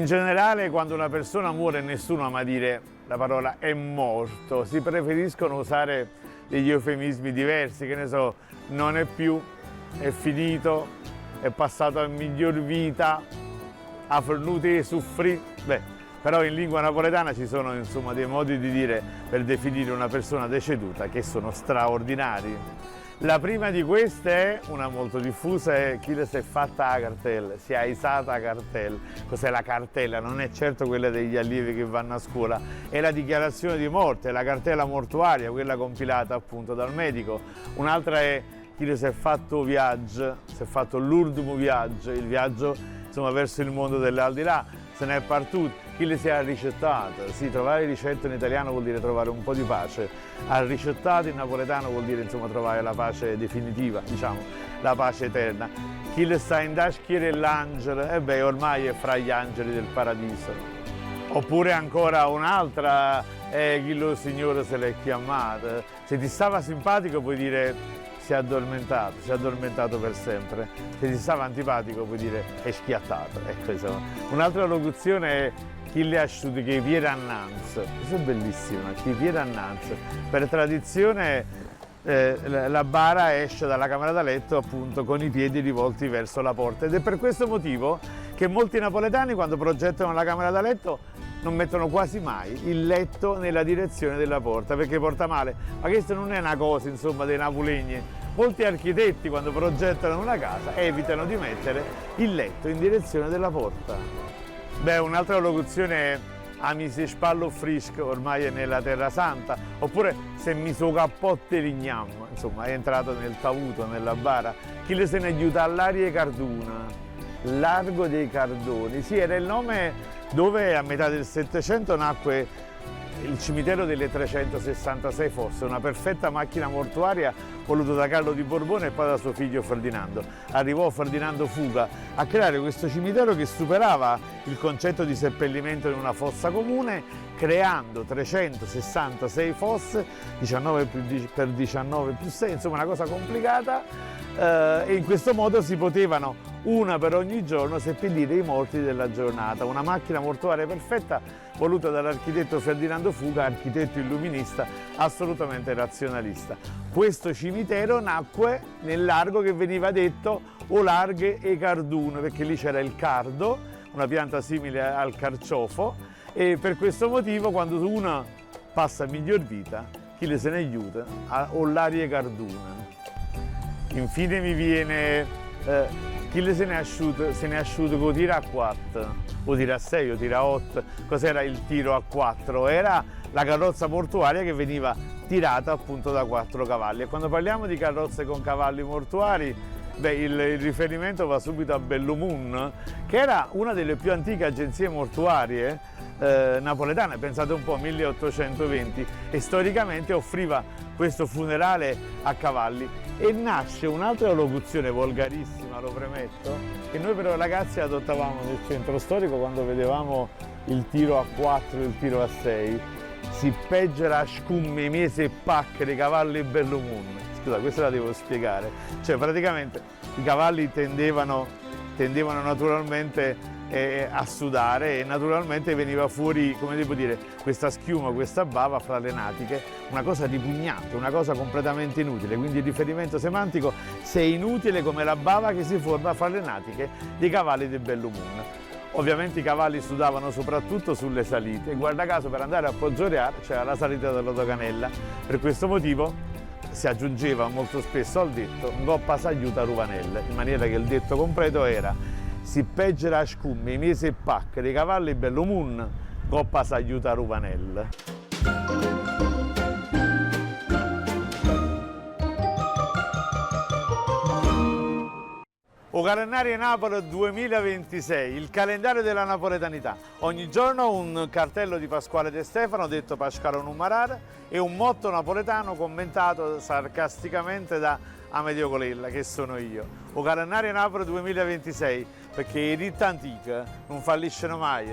In generale, quando una persona muore, nessuno ama dire la parola è morto, si preferiscono usare degli eufemismi diversi, che ne so, non è più, è finito, è passato a miglior vita, a fornute e soffrì. Beh, però in lingua napoletana ci sono insomma dei modi di dire per definire una persona deceduta che sono straordinari. La prima di queste è, una molto diffusa, è chi le si è fatta a cartella, si è aisata a cartella. Cos'è la cartella? Non è certo quella degli allievi che vanno a scuola, è la dichiarazione di morte, la cartella mortuaria, quella compilata appunto dal medico. Un'altra è chi le si è fatto viaggio, si è fatto l'ultimo viaggio, il viaggio insomma verso il mondo dell'aldilà, se ne è partito. Chi le si è ricettato? Sì, trovare ricetto in italiano vuol dire trovare un po' di pace. Ha ricettato in napoletano vuol dire insomma trovare la pace definitiva, diciamo, la pace eterna. Chi le sta in daschiere l'angelo? E beh, ormai è fra gli angeli del paradiso. Oppure ancora un'altra, chi lo Signore se l'è chiamato. Se ti stava simpatico puoi dire si è addormentato per sempre. Se ti stava antipatico puoi dire è schiattato. Ecco, insomma. Un'altra locuzione è chi le ha asciuti che viene annanzi. Questo è bellissimo, chi viene annanzi. Per tradizione la bara esce dalla camera da letto appunto con i piedi rivolti verso la porta ed è per questo motivo che molti napoletani quando progettano la camera da letto non mettono quasi mai il letto nella direzione della porta perché porta male. Ma questa non è una cosa insomma dei napolegni. Molti architetti quando progettano una casa evitano di mettere il letto in direzione della porta. Beh, un'altra locuzione è a mi si spallo frisco, ormai è nella Terra Santa, oppure se mi so cappotte lignam, insomma è entrato nel tavuto, nella bara. Chi le se ne aiuta all'aria Carduna, Largo dei Cardoni, sì, era il nome dove a metà del Settecento nacque il cimitero delle 366 fosse, una perfetta macchina mortuaria voluta da Carlo di Borbone e poi da suo figlio Ferdinando. Arrivò Ferdinando Fuga a creare questo cimitero che superava il concetto di seppellimento in una fossa comune, creando 366 fosse, 19 per 19 più 6, insomma una cosa complicata, e in questo modo si potevano, una per ogni giorno, seppellire i morti della giornata. Una macchina mortuaria perfetta voluta dall'architetto Ferdinando Fuga, architetto illuminista assolutamente razionalista. Questo cimitero nacque nel largo che veniva detto o Larghe e Carduno, perché lì c'era il cardo, una pianta simile al carciofo, e per questo motivo quando una passa a miglior vita, chi le se ne aiuta, o l'aria Carduna. Infine mi viene chi le se ne è asciuto con tiro a 4, o tiro a 6 o tiro a 8. Cos'era il tiro a 4? Era la carrozza portuaria che veniva tirata appunto da 4 cavalli. E quando parliamo di carrozze con cavalli mortuari, beh, il riferimento va subito a Bellomun, che era una delle più antiche agenzie mortuarie napoletane, pensate un po', 1820, e storicamente offriva questo funerale a cavalli. E nasce un'altra locuzione volgarissima, lo premetto, che noi però ragazzi adottavamo nel centro storico quando vedevamo il tiro a 4 e il tiro a 6. Si peggera a scumme mese e pacche dei cavalli Bellomun. Scusa, questa la devo spiegare. Cioè praticamente i cavalli tendevano naturalmente a sudare e naturalmente veniva fuori, come devo dire, questa schiuma, questa bava fra le natiche, una cosa ripugnante, una cosa completamente inutile, quindi il riferimento semantico se è inutile come la bava che si forma fra le natiche dei cavalli del Bellomun. Ovviamente i cavalli sudavano soprattutto sulle salite e guarda caso per andare a Poggioreale c'era la salita dell'Otocanella, per questo motivo si aggiungeva molto spesso al detto "Goppa s'aiuta Ruvanelle", in maniera che il detto completo era "Si peggera a scumme, i mesi e pacche dei cavalli Bellomun, Goppa s'aiuta Ruvanelle". O calendario Napoli 2026, il calendario della napoletanità. Ogni giorno un cartello di Pasquale De Stefano, detto Pasquale Numarare, e un motto napoletano commentato sarcasticamente da Amedeo Colella, che sono io. O calendario Napoli 2026, perché i ritti antichi non falliscono mai.